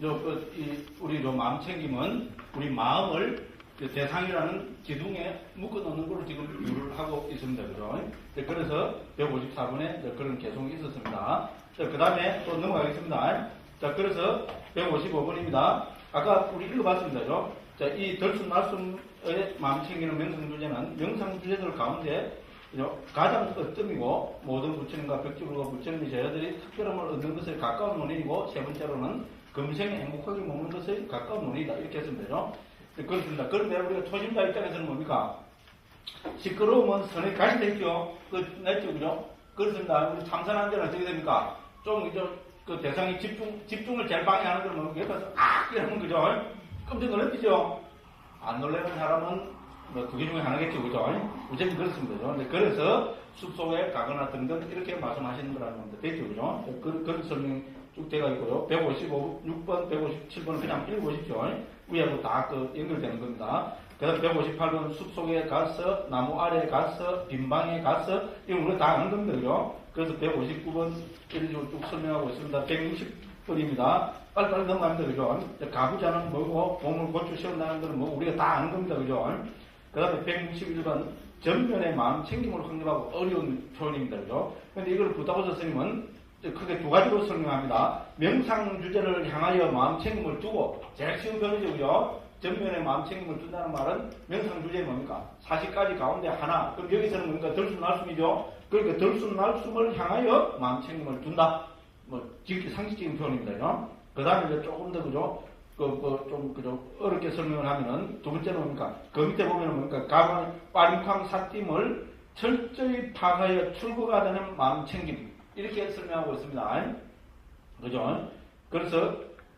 우리 마음 챙김은 우리 마음을 대상이라는 기둥에 묶어놓는 걸 지금 비유를 하고 있습니다. 그죠? 그래서 154번에 그런 개송이 있었습니다. 그 다음에 또 넘어가겠습니다. 자, 그래서 155번입니다. 아까 우리 읽어봤습니다. 그죠? 자, 이 덜숨날숨의 마음 챙기는 명상주제는 명상주제들 가운데 가장 으뜸이고 모든 부처님과 벽지불과 부처님이 저희들이 특별함을 얻는 것에 가까운 논의이고 세 번째로는 금생에 행복하게 먹는 것에 가까운 논의다. 이렇게 했습니다. 그렇습니다. 그런데 우리가 초심자 입장에서는 뭡니까? 시끄러우면 선에 가시 되죠. 냈죠, 그죠? 그렇습니다. 우리 참선하는 데는 어떻게 됩니까? 좀, 그 대상이 집중을 제일 방해하는 걸 뭐, 옆에서, 이러면, 그죠? 깜짝 놀랐죠? 안 놀라는 사람은 뭐, 두 개 중에 하나겠죠, 그죠? 어쨌든 그렇습니다. 그죠? 그래서 숲속에 가거나 등등 이렇게 말씀하시는 거라는 겁니다. 됐죠, 그죠? 그런 설명이 쭉 되어 있고요. 156번, 157번은 그냥 읽어보십시오. 위하고 다 연결되는 겁니다. 그 다음 158번 숲속에 가서, 나무 아래에 가서, 빈방에 가서, 이거 우리가 다 아는 겁니다. 그죠? 그래서 159번 이렇게 쭉 설명하고 있습니다. 160번입니다. 빨리빨리 넘어갑니다. 그죠? 가부자는 뭐고, 몸을 고쳐 세운다는 것은 뭐, 우리가 다 아는 겁니다. 그죠? 그 다음에 161번 전면의 마음 챙김을 확립하고 어려운 표현입니다. 그죠? 근데 이걸 부다보사 스님은 크게 두 가지로 설명합니다. 명상 주제를 향하여 마음 챙김을 두고, 제일 쉬운 표현이죠, 그죠? 전면에 마음 챙김을 둔다는 말은 명상 주제는 뭡니까? 40가지 가운데 하나. 그럼 여기서는 뭡니까? 덜숨날숨이죠? 그러니까 덜숨날숨을 향하여 마음 챙김을 둔다. 뭐, 상식적인 표현입니다. 그 다음에 이제 조금 더, 그죠? 그죠? 어렵게 설명을 하면은, 두 번째는 뭡니까? 그 밑에 보면은 뭡니까? 가방, 빠림쾅 사띠을 철저히 파하여 출구가 되는 마음 챙김. 이렇게 설명하고 있습니다. 그죠? 그래서,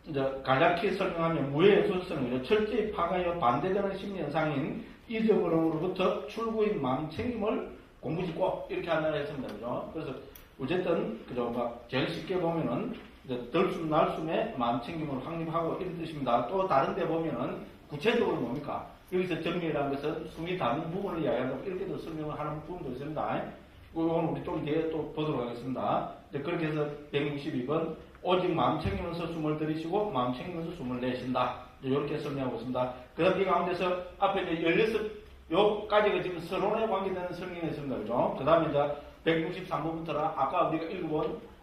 이제, 간략히 설명하면, 무해의 순서는 철저히 파하여 반대되는 심리현상인 잊어버림으로부터 출구인 마음 챙김을 공부짓고, 이렇게 한다고 했습니다. 그죠? 그래서, 어쨌든, 그죠? 제일 쉽게 보면은, 덜숨날숨에 마음 챙김을 확립하고 이런 뜻입니다. 또 다른 데 보면은, 구체적으로 뭡니까? 여기서 정리라는 것은 숨이 닿는 부분을 이야기한다고 이렇게도 설명을 하는 부분도 있습니다. 오늘 우리 좀 뒤에 또 보도록 하겠습니다. 그렇게 해서 162번 오직 마음 챙기면서 숨을 들이쉬고 마음 챙기면서 숨을 내쉰다. 이렇게 설명하고 있습니다. 그 다음 이 가운데서 앞에 이제 16요까지가 지금 서론에 관계되는 설명이 있습니다. 그죠? 그 다음에 이제 163번부터는 아까 우리가 읽어본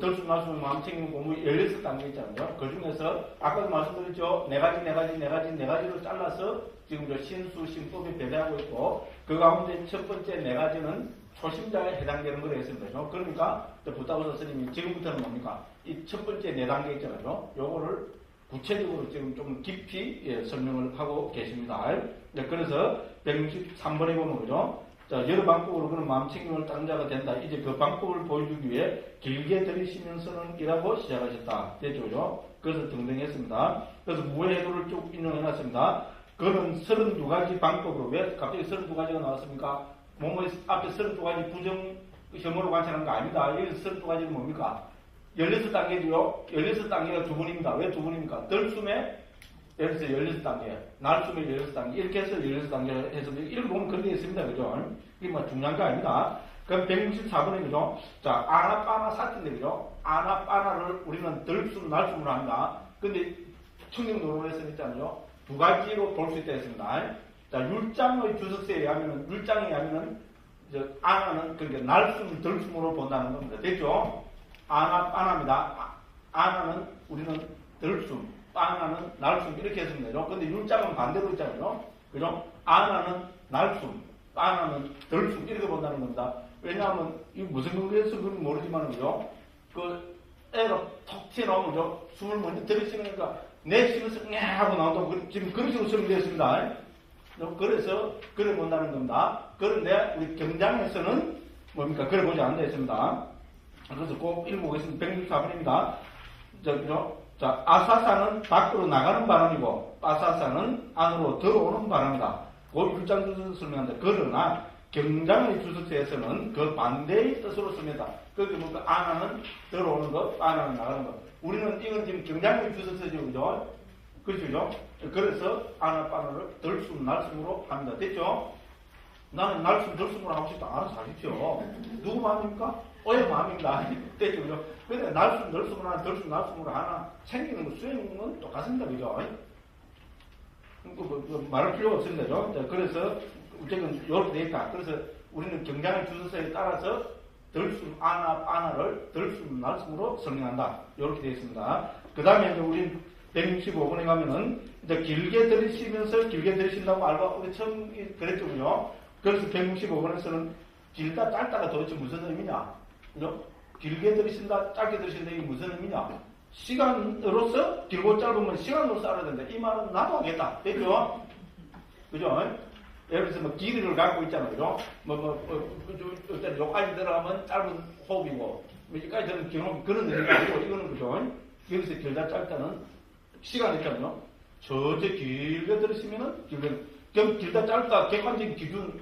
덜숨날숨 마음 챙기는 공부 16단계 있잖아요. 그 중에서 아까도 말씀드렸죠. 네 가지로 잘라서 지금 신수, 신법이 배제하고 있고 그 가운데 첫 번째 네 가지는 초심자에 해당되는 걸 했습니다. 그러니까 부타고사 스님이 지금부터는 뭡니까? 이 첫 번째 네 단계 있잖아요. 요거를 구체적으로 지금 좀 깊이 설명을 하고 계십니다. 그래서 163번에 보면 그죠? 자, 여러 방법으로 그런 마음 챙김을 따른 자가 된다. 이제 그 방법을 보여주기 위해 길게 들이쉬면서는 이라고 시작하셨다. 됐죠? 그래서 등등 했습니다. 그래서 무해도를 쭉 인용해놨습니다. 그는 32가지 방법으로, 왜 갑자기 32가지가 나왔습니까? 몸의 앞에 32가지 부정 혐오로 관찰하는 거 아닙니다. 여기서 32가지는 뭡니까? 16단계죠. 16단계가 두 번입니다. 왜 두 번입니까? 덜숨에 여기서 16단계, 날숨에 16단계, 이렇게 해서 16단계를 해서, 이렇게 보면 그런 게 있습니다. 그죠? 이게 뭐 중요한 거 아닙니다. 그럼 164번에, 그죠? 자, 아나빠나 사티인데, 그죠? 아나빠나를 우리는 덜숨, 날숨으로 합니다. 근데 청정노론에서 했잖아요. 두 가지로 볼 수 있다 했습니다. 자, 율장의 주석세에 의하면은, 율장에 의하면은, 아나는, 그러니까 날숨, 덜숨으로 본다는 겁니다. 됐죠? 아나빠나입니다. 아나는 우리는 덜숨. 아나는 날숨 이렇게 했습니다. 근데 율장은 반대로 있잖아요. 그죠? 아나는 날숨, 아나는 덜숨 이렇게 본다는 겁니다. 왜냐하면 이 무슨 근거에서 그건 모르지만 그죠? 그 애가 톡 튀어나오면 그죠? 숨을 먼저 들이쉬니까 내쉬면서 냐 하고 나온다고 지금 그런 식으로 설명되어 있습니다. 그래서 그래 본다는 겁니다. 그런데 우리 경장에서는 뭡니까? 그래 보지 않는다 했습니다. 그래서 꼭 읽어보겠습니다. 164번입니다. 그죠? 자, 아사사는 밖으로 나가는 바람이고, 빠사사는 안으로 들어오는 바람이다. 그 율장주석에서 설명한다. 그러나, 경장의 주석에서는 그 반대의 뜻으로 씁니다. 그게 뭔가, 아나는 들어오는 것, 빠나는 나가는 것. 우리는 이건 지금 경장의 주석에서 그죠? 그렇죠? 그래서, 아나, 빠나를 덜숨, 날숨으로 합니다. 됐죠? 나는 날숨, 덜숨으로 하고 싶다. 알아서 하십시오. 누구 마음입니까? 오해 마음입니다. 됐죠, 그죠? 근데 날숨, 널숨을 하나, 덜숨, 날숨을 하나 챙기는 거, 수행은 똑같습니다, 그죠? 말할 필요가 없습니다, 그죠? 그래서, 어쨌든, 이렇게 되어 있다. 그래서 우리는 경장의 주소서에 따라서 덜숨, 아나를 덜숨, 날숨으로 설명한다. 이렇게 되어 있습니다. 그 다음에 이제 우리 165번에 가면은, 이제 길게 들으시면서 길게 들으신다고 알고, 우리 처음 그랬죠, 그죠? 그래서 165번에서는 길다, 짧다가 도대체 무슨 의미냐? 그죠? 길게 들으신다, 짧게 들으신다, 이게 무슨 의미냐? 시간으로서, 길고 짧으면 시간으로서 알아야 된다. 이 말은 나도 하겠다. 됐죠? 그죠? 예를 들어서 뭐 길이를 갖고 있잖아요. 그죠? 어떤 여기까지 들어가면 짧은 호흡이고, 여기까지 들으면 긴 호흡, 그런 의미가 아니고, 이거는 그죠? 여기서 길다, 짧다는 시간 있잖아요. 저저 길게 들으시면은, 그럼 길다, 짧다, 객관적인 기준,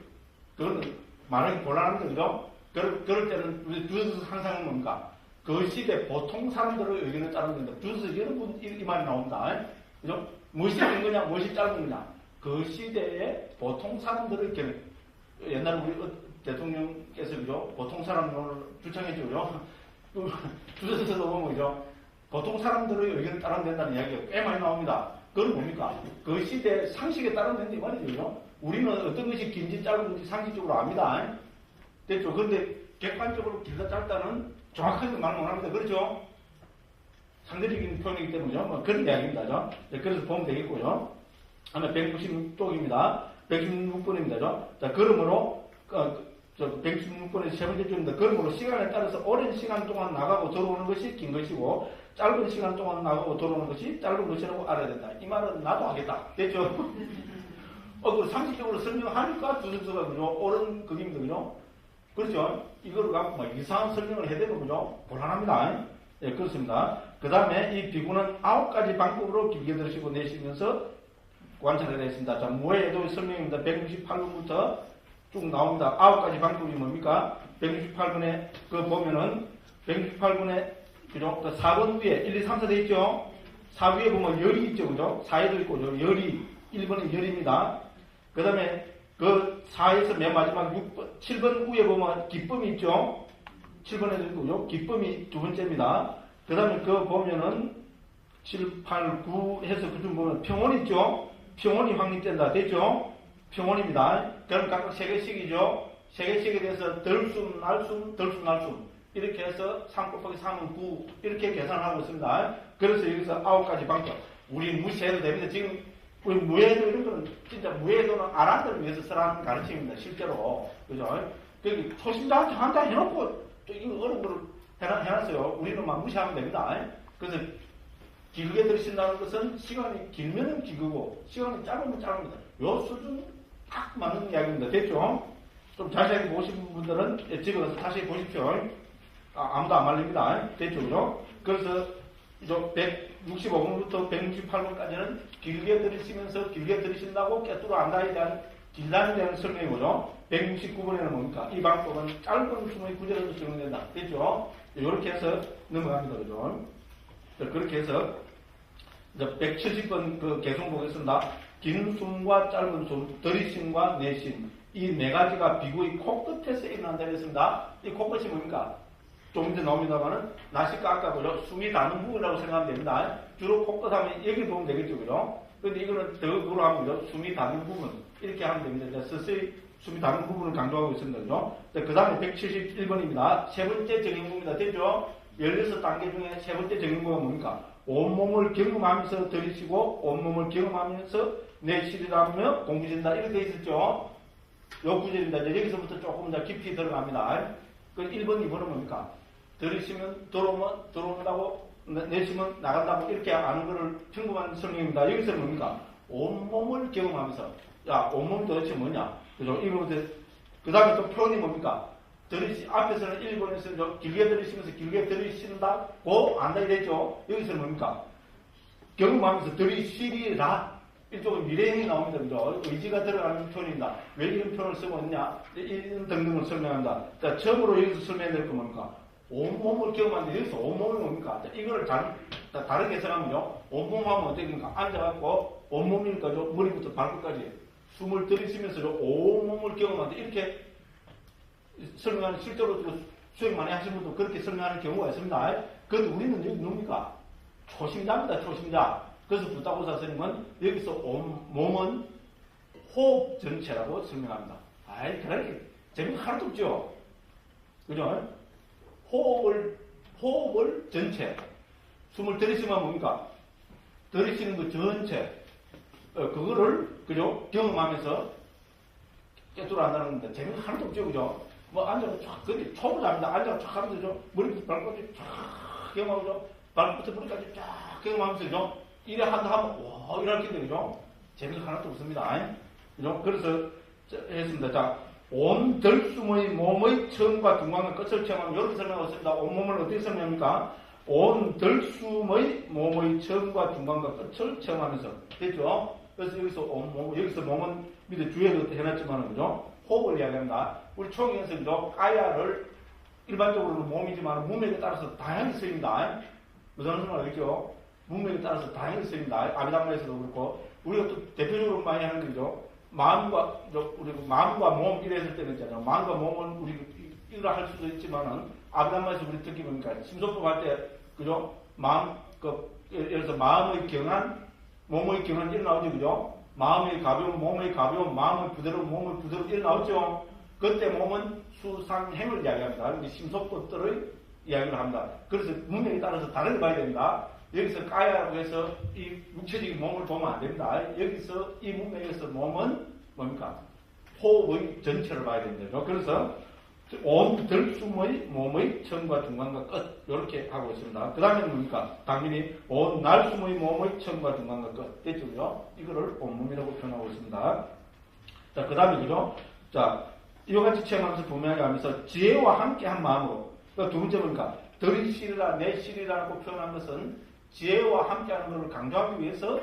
그거는 말하기 곤란한 거죠. 그럴 때는 우리 주에서 항상 뭡니까? 그 시대 보통 사람들의 의견을 따르는 겁니다. 주에서 여러 분 이 말이 나온다. 그죠? 무엇이 긴 거냐, 무엇이 짧은 거냐. 그 시대에 보통 사람들의 의견. 옛날에 우리 대통령께서 그죠? 보통 사람을 주창했죠. 그죠? 주에서도 보면 그죠? 보통 사람들의 의견을 따르면 된다는 이야기가 꽤 많이 나옵니다. 그건 뭡니까? 그 시대 상식에 따르면 된다 이 말이죠. 그죠? 우리는 어떤 것이 긴지 짧은 건지 상식적으로 압니다. 됐죠? 그런데 객관적으로 길다 짧다는 정확하게 말 못합니다. 그렇죠? 상대적인 표현이기 때문이죠. 뭐 그런 이야기입니다. 그죠? 네, 그래서 보면 되겠고요. 다음에 196쪽입니다. 116번입니다. 자, 그러므로 116번의 세 번째 줄입니다. 그러므로 시간에 따라서 오랜 시간 동안 나가고 들어오는 것이 긴 것이고 짧은 시간 동안 나가고 들어오는 것이 짧은 것이라고 알아야 된다. 이 말은 나도 하겠다. 됐죠? 그 상식적으로 설명하니까 주석서가 그죠? 옳은 극입니다. 그죠? 그렇죠? 이걸 갖고 막 이상한 설명을 해야 되는 거죠? 곤란합니다. 예, 그렇습니다. 그 다음에 이 비구는 9가지 방법으로 길게 들으시고 내쉬면서 관찰을 했습니다. 자, 무해에도 설명입니다. 168번부터 쭉 나옵니다. 9가지 방법이 뭡니까? 168번에 그 보면은 168번에 그죠? 4번 위에 1, 2, 3, 4 돼 있죠? 4 위에 보면 열이 있죠. 그죠? 4에도 있고 열이 1번은 열입니다. 그 다음에 그 4에서 맨 마지막 6번, 7번 위에 보면 기쁨이 있죠? 7번에도 있고요. 기쁨이 두 번째입니다. 그 다음에 그거 보면은 7, 8, 9 해서 그중 보면 평온 있죠? 평온이 확립된다. 됐죠? 평온입니다. 그럼 각각 3개씩이죠? 3개씩에 대해서 덜숨, 날숨, 덜숨, 날숨. 이렇게 해서 3 곱하기 3은 9. 이렇게 계산을 하고 있습니다. 그래서 여기서 9가지 방법. 우리 무시해도 됩니다. 지금 우리 무해도 이런 거는 진짜 무해도는 아란들을 위해서 쓰라는 가르침입니다. 실제로. 그죠? 그 초심자한테 한다 해놓고 또 이거 어려운 거를 해놨어요. 우리는 막 무시하면 됩니다. 그래서 길게 들으신다는 것은 시간이 길면은 길고 시간이 짧으면 짧습니다. 요 수준 딱 맞는 이야기입니다. 됐죠? 좀 자세하게 보신 분들은 집에 가서 다시 보십시오. 아무도 안 말립니다. 됐죠? 그죠? 그래서 165번부터 168번까지는 길게 들으시면서 길게 들으신다고 깨뚫어 안다에 대한 길단에 대한 설명이고요. 169번에는 뭡니까? 이 방법은 짧은 숨의 구절에도 적용된다. 됐죠? 이렇게 해서 넘어갑니다. 그죠? 그렇게 해서 170번 그 개송 보겠습니다. 긴 숨과 짧은 숨, 들이쉼과 내쉼 이 네 가지가 비구의 코끝에서 일어난다 그랬습니다. 이 코끝이 뭡니까? 좀 이제 나옵니다만은 나시가 아까 보죠. 숨이 닿는 부분이라고 생각하면 됩니다. 주로 코끝 하면 여기 보면 되겠죠. 그죠? 근데 이거는 더 그로 하면 그죠? 숨이 닿는 부분 이렇게 하면 됩니다. 서서히 숨이 닿는 부분을 강조하고 있습니다. 그죠? 그 다음에 171번입니다. 세 번째 정형부입니다. 됐죠? 16단계 중에 세 번째 정형부가 뭡니까? 온몸을 경험하면서 들이쉬고 온몸을 경험하면서 내쉬리라며 공부진다. 이렇게 되어 있었죠? 요 구절입니다. 여기서부터 조금 더 깊이 들어갑니다. 그 1번, 2번은 뭡니까? 들이쉬면 들어온다고 내쉬면 나간다고 이렇게 아는 거를 평범한 설명입니다. 여기서는 뭡니까? 온몸을 경험하면서 야, 온몸이 도대체 뭐냐? 그죠? 이거부터 그 다음에 또 표현이 뭡니까? 앞에서는 1번에서 길게 들이쉬면서 길게 들이쉰다고 안다 이랬죠? 여기서는 뭡니까? 경험하면서 들이쉬리라. 이쪽은 미래형이 나옵니다. 그죠? 의지가 들어가는 표현입니다. 왜 이런 표현을 쓰고 있냐? 이런 등등을 설명한다. 자, 처음으로 여기서 설명해야 될 건 뭡니까? 온몸을 경험하는데 여기서 온몸이 뭡니까? 자, 이거를 다르게 해석하면요. 온몸 하면 어떻게 됩니까? 앉아갖고 온몸이니까죠. 머리부터 발끝까지 숨을 들이쉬면서 온몸을 경험하는데 이렇게 설명하는 실제로 수행 많이 하시는 분도 그렇게 설명하는 경우가 있습니다. 그런데 우리는 여기 뭡니까? 초심자입니다. 초심자. 그래서 부타고사 스님은 여기서 몸은 호흡 전체라고 설명합니다. 아이, 그렇게 재미가 하나도 없죠. 그죠? 호흡을 전체. 숨을 들이쉬면 뭡니까? 들이쉬는 그 전체. 그거를, 그죠? 경험하면서 깨뚫어한다는 건데, 재미가 하나도 없죠. 그죠? 뭐, 앉아서 쫙, 근데 초보자입니다. 앉아서 쫙 하면서, 그죠? 머리부터 발까지 쫙 경험하고, 발부터 머리까지 쫙 경험하면서, 그죠? 이래 한다 하면, 와, 이렇게 돼, 그죠? 재미가 하나도 없습니다. 그죠? 그래서, 했습니다. 자, 온 들숨의 몸의 처음과 중간과 끝을 체험하면, 이렇게 설명하고 있습니다. 온몸을 어떻게 설명합니까? 온 들숨의 몸의 처음과 중간과 끝을 체험하면서. 됐죠? 그래서 여기서 온몸, 여기서 몸은 밑에 주에도 해놨지만, 그죠? 호흡을 이야기합니다. 우리 총회에서, 그죠? 까야를 일반적으로는 몸이지만, 문맥에 따라서 다양하게 쓰입니다. 무슨 말인지 알겠죠? 문맥에 따라서 다양하게 쓰입니다. 아비담마에서도 그렇고, 우리가 또 대표적으로 많이 하는 거죠. 마음과, 우리 마음과 몸, 이래 했을 때는 있잖아요. 마음과 몸은 우리 이거 할 수도 있지만은, 아비담마에서 우리 특히 보니까, 심소법 할 때, 그죠? 마음, 예를 들어서 마음의 경한, 몸의 경한 이래 나오죠, 그죠? 마음의 가벼움, 몸의 가벼움, 마음의 부드러움, 몸의 부드러움 이래 나오죠? 그때 몸은 수상행을 이야기합니다. 심소법들의 이야기를 합니다. 그래서 문맥에 따라서 다르게 봐야 됩니다. 여기서 까야라고 해서 이 육체적인 몸을 보면 안 됩니다. 여기서 이 문맥에서 몸은 뭡니까? 호흡의 전체를 봐야 됩니다. 그래서 온 들숨의 몸의 처음과 중간과 끝 이렇게 하고 있습니다. 그 다음에는 뭡니까? 당연히 온 날숨의 몸의 처음과 중간과 끝 됐죠? 이거를 온몸이라고 표현하고 있습니다. 자, 그 다음에 그죠? 자, 이와 같이 체험하면서 분명하면서 지혜와 함께한 마음으로. 두 번째 뭡니까? 들이시리라 내시리라고 표현한 것은 지혜와 함께하는 것을 강조하기 위해서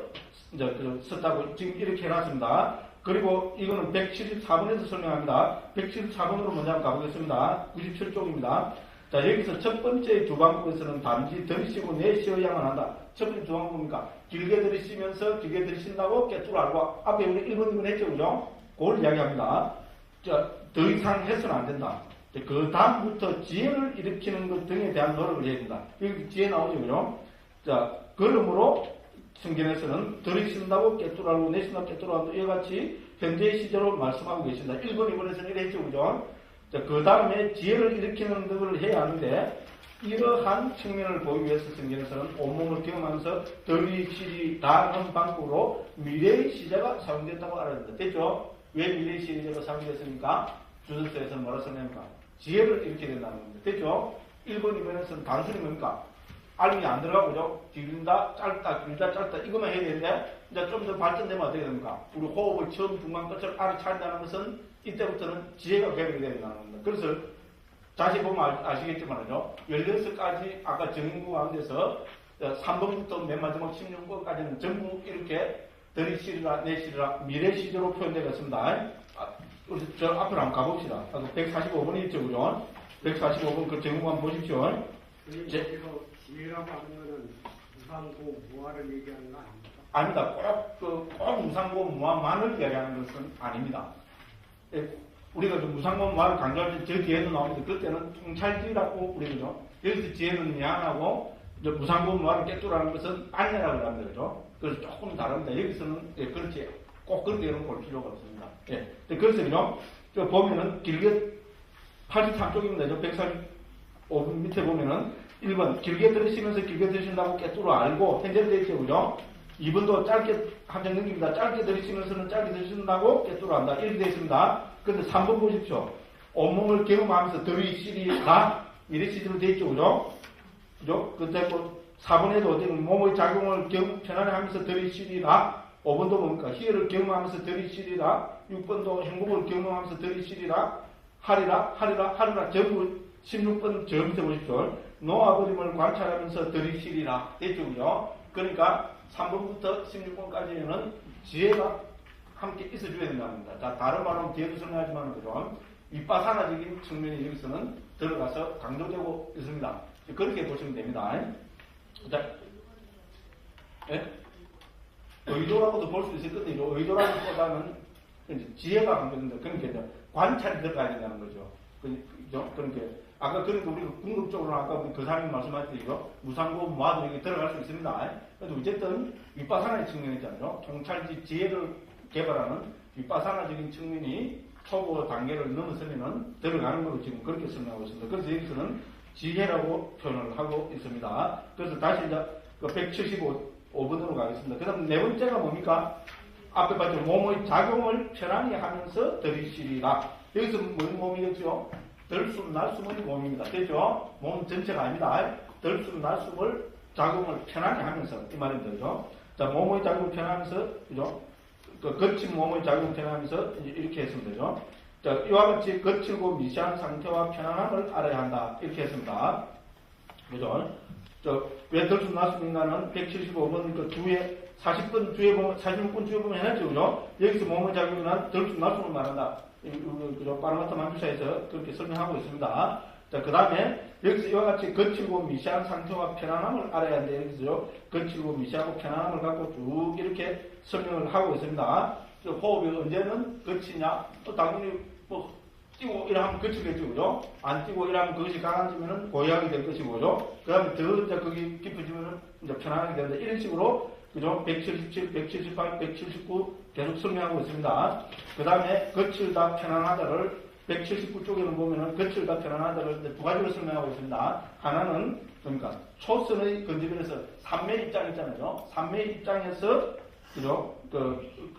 이제 썼다고 지금 이렇게 해놨습니다. 그리고 이거는 174번에서 설명합니다. 174번으로 먼저 한번 가보겠습니다. 97쪽입니다. 자, 여기서 첫 번째 주방법에서는 단지 들이쉬고 내쉬어야만 한다. 첫 번째 주방법 뭡니까? 길게 들이쉬면서 길게 들이쉰다고 깨뚫어 알고 앞에 우리 1번 2번 했죠, 그죠? 그걸 이야기합니다. 자, 더 이상 해서는 안 된다. 그 다음부터 지혜를 일으키는 것 등에 대한 노력을 해야 된다. 여기 지혜 나오죠, 그죠? 자, 그러므로 성경에서는 들이쉰다고 깨뚫어 알고 내쉰다고 깨뚫어 알고 이와 같이 현재의 시제로 말씀하고 계십니다. 1번, 2번에서는 이래 했죠, 그죠? 자, 그 다음에 지혜를 일으키는 것을 해야 하는데 이러한 측면을 보기 위해서 성경에서는 온몸을 경험하면서 들이쉬리라는 방법으로 미래의 시제가 사용됐다고 알아야 된다. 됐죠? 왜 미래의 시제가 사용됐습니까? 주석서에서는 뭐라 써냅니까? 지혜를 일으켜야 된다는 겁니다. 됐죠? 1번, 2번에서는 단순히 뭡니까? 알림이 안 들어가고, 그죠? 길다, 짧다, 길다, 짧다, 이것만 해야 되는데, 이제 좀 더 발전되면 어떻게 됩니까? 우리 호흡을 처음, 중간, 끝을 알아차린다는 것은 이때부터는 지혜가 배우게 된다는 겁니다. 그래서 다시 보면 아시겠지만요, 16가지 아까 정인구 가운데서 3번부터 맨 마지막 16번까지는 전부 이렇게 들이쉬리라, 내쉬리라, 미래 시제로 표현되어 있습니다. 저 앞으로 한번 가봅시다. 145번이 있죠, 그죠? 145번 그 제목 한번 보십시오. 지혜라고 하면은 무상고 무아를 얘기하는 거 아닙니다. 아닙니까? 꼭 무상고 무아만을 이야기하는 것은 아닙니다. 우리가 무상고 무아를 강조할 때 저 뒤에도 나오는데 그때는 통찰지라고 우리 그죠? 여기서 지혜는 미안하고 무상고 무아를 깨뚫으라는 것은 안내라고 합니다. 그죠? 그래서 조금 다릅니다. 여기서는 그렇지 꼭 그렇게 볼 필요가 없습니다. 그래서 그죠? 보면은 길게 83쪽입니다. 145번 밑에 보면은 1번 길게 들으시면서 길게 들으신다고 깨뚫어 알고 현재로 되어 있죠, 그죠? 2번도 짧게 함정 넘깁니다. 짧게 들으시면서는 짧게 들으신다고 깨뚫어 한다. 이렇게 되어 있습니다. 그런데 3번 보십시오. 온몸을 경험하면서 들이쉬리라 이래 시제로 되어 있죠, 그죠? 그죠? 근데 4번에도 어떻게 몸의 작용을 편안히 하면서 들이쉬리라. 5번도 뭡니까? 희열을 경험하면서 들이쉬리라. 6번도 행복을 경험하면서 들이쉬리라. 하리라. 전부 16번 저 밑에 보십시오. 놓아버림을 관찰하면서 들이쉬리라. 됐죠, 그죠? 그러니까 3번부터 16번까지는 지혜가 함께 있어줘야 된다는 겁니다. 자, 다른 말로 뒤에도 설명하지만, 그죠? 윗바사나적인 측면이 여기서는 들어가서 강조되고 있습니다. 그렇게 보시면 됩니다. 자, 의도라고도 볼 수 있을 건데, 의도라기보다는 지혜가 강조된다. 그러니까 관찰이 들어가야 된다는 거죠. 그러니까 아까 그러니까 우리가 궁극적으로 아까 우리 거사님 말씀하셨듯이 무상고 무아도 여기 들어갈 수 있습니다. 그래도 어쨌든 윗바사나의 측면이잖아요. 통찰지 지혜를 개발하는 윗바사나적인 측면이 초보 단계를 넘어서면은 들어가는 걸로 지금 그렇게 설명하고 있습니다. 그래서 여기서는 지혜라고 표현을 하고 있습니다. 그래서 다시 이제 175번으로 가겠습니다. 그 다음 네 번째가 뭡니까? 앞에 봤죠. 몸의 작용을 편안히 하면서 들이쉬리라. 여기서 무슨 몸이겠죠? 들숨, 날숨의 몸입니다. 됐죠? 몸 전체가 아닙니다. 들숨, 날숨을 작용을 편안히 하면서 이 말입니다. 그죠? 자, 몸의 작용을 편안하면서, 그죠? 그 거친 몸의 작용을 편안하면서 이렇게 했습니다. 그죠? 자, 이와 같이 거칠고 미세한 상태와 편안함을 알아야 한다. 이렇게 했습니다. 그죠? 왜 들숨, 날숨인가는 175번 그 주에 40번 주에 보면, 46번 주에 보면 해놨죠. 그죠? 여기서 몸의 작용이란 들숨, 날숨을 말한다. 그죠? 파르마타 만주사에서 그렇게 설명하고 있습니다. 자, 그 다음에 여기서 이와 같이 거칠고 미세한 상태와 편안함을 알아야 하는데 여기서 거칠고 미세하고 편안함을 갖고 쭉 이렇게 설명을 하고 있습니다. 호흡이 언제는 거치냐? 또 당연히 뭐 뛰고 이러면 거치겠죠. 그죠? 안 뛰고 이러면 그것이 강해지면은 고요하게 될 것이고, 그죠? 그 다음에 더 이제 거기 깊어지면은 이제 편안하게 된다. 이런 식으로 그죠? 177, 178, 179 계속 설명하고 있습니다. 그 다음에 거칠다, 편안하다를 179쪽에는 보면은 거칠다, 편안하다를 두 가지로 설명하고 있습니다. 하나는 그러니까 초선의 건지별에서 삼매 입장 있잖아요. 삼매 입장에서 그죠?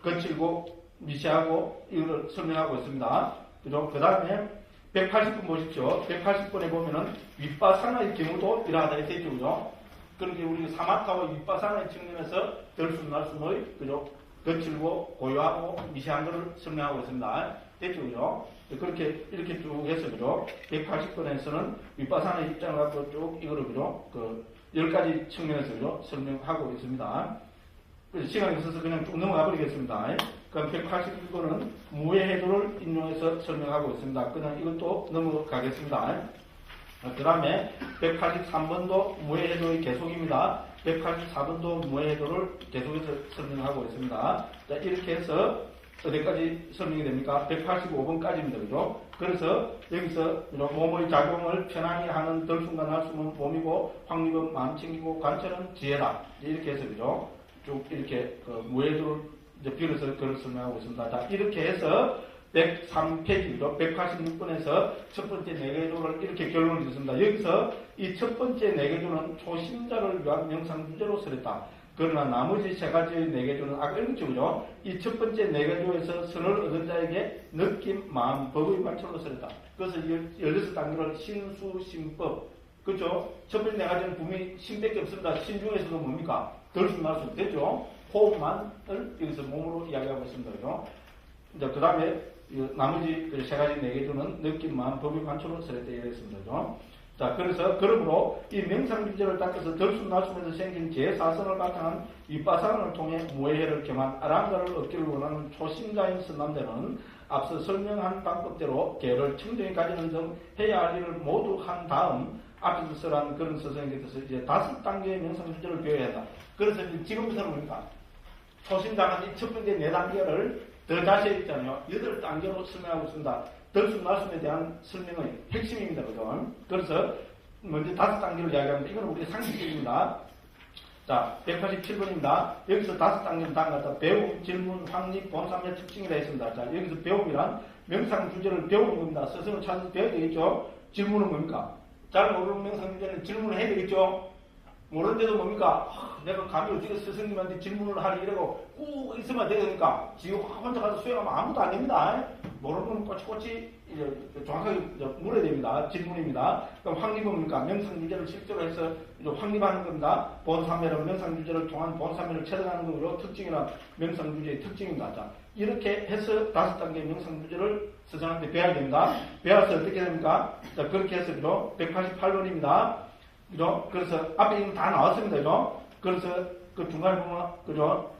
거칠고 미세하고 이걸 설명하고 있습니다. 그죠? 그 다음에 180번 보십시오. 180번에 보면은 윗바사나의 경우도 이러하다 이렇게 있죠. 그죠? 그렇게 우리 사마타와 윗바사나의 측면에서 들숨 날숨의 그죠? 거칠고 고요하고 미세한 것을 설명하고 있습니다. 됐죠? 그죠? 그렇게 이렇게 쭉 해서 그죠? 180번에서는 윗바사나의 입장을 갖고 쭉 이거를 그죠? 10가지 측면에서 그죠? 설명하고 있습니다. 시간이 없어서 그냥 쭉 넘어가 버리겠습니다. 그럼 181번은 무해해도를 인용해서 설명하고 있습니다. 그냥 이것도 넘어가겠습니다. 그 다음에 183번도 무해해도의 계속입니다. 184번도 무해해도를 계속해서 설명하고 있습니다. 자, 이렇게 해서 어디까지 설명이 됩니까? 185번까지입니다. 그죠? 그래서 여기서 몸의 작용을 편안히 하는 들숨과 날숨은 몸이고 확립은 마음 챙기고 관찰은 지혜다. 이렇게 해서 그죠? 쭉 이렇게 무해도를 이제 빌어서 그걸 설명하고 있습니다. 자, 이렇게 해서 103페이지죠. 186번에서 첫 번째 네개조를 이렇게 결론을 짓습니다. 여기서 이 첫 번째 네개조는 초심자를 위한 명상 주제로 설했다. 그러나 나머지 세 가지의 네개조는 아까 읽었죠. 그죠? 이 첫 번째 네개조에서 선을 얻은 자에게 느낌, 마음, 법의 관찰로 설했다. 그래서 16단계를 신수, 신법. 그죠? 첫 번째 네 가지는 분명히 신밖에 없습니다. 신 중에서도 뭡니까? 들숨 날숨 됐죠? 호흡만을 여기서 몸으로 이야기하고 있습니다. 그죠? 이제 그 다음에 나머지 세 가지 네개조는 느낌, 마음, 법의 관찰로 설했다. 이랬습니다. 그죠? 자, 그래서, 그러므로 이 명상주제를 닦아서 들숨 날숨에서 생긴 제4선을 바탕한 윗바사나를 통해 무해해를 겸한 아랑가를 얻기를 원하는 초심자인 선남자는 앞서 설명한 방법대로 개를 청정히 가지는 등 해야 할 일을 모두 한 다음 앞에서 설한 그런 서성에 대해서 이제 5단계의 명상주제를 배워야 한다. 그래서 지금부터는 뭡니까? 초심자가 이 첫 번째 4단계를 더 자세히 있잖아요. 8단계로 설명하고 있습니다. 들숨 날숨에 대한 설명의 핵심입니다. 그죠? 그래서 먼저 5단계를 이야기하는데 이건 우리 상식적입니다. 자, 187번입니다. 여기서 5단계는 다음 같다. 배움, 질문, 확립, 본삼의 특징이라 했습니다. 자, 여기서 배움이란 명상 주제를 배우는 겁니다. 스스로 찾아서 배워야 되겠죠? 질문은 뭡니까? 잘 모르는 명상 주제는 질문을 해야 되겠죠? 모르는데도 뭡니까? 내가 감히 어떻게 스승님한테 질문을 하리 이러고 꾹 있으면 되니까 지금 혼자 가서 수행하면 아무도 안 됩니다. 모르는 건 꼬치꼬치 이제 정확하게 물어야 됩니다. 질문입니다. 그럼 확립은 뭡니까? 명상주제를 실제로 해서 이제 확립하는 겁니다. 본삼매는 명상주제를 통한 본삼매를 체득하는 거고요. 특징이란 명상주제의 특징입니다. 자, 이렇게 해서 5단계 명상주제를 스승한테 배워야 됩니다. 배워서 어떻게 됩니까? 자, 그렇게 해서 188번입니다. 그죠? 그래서 앞에 이미 다 나왔습니다. 그죠? 그래서 그 중간에 보면, 그죠?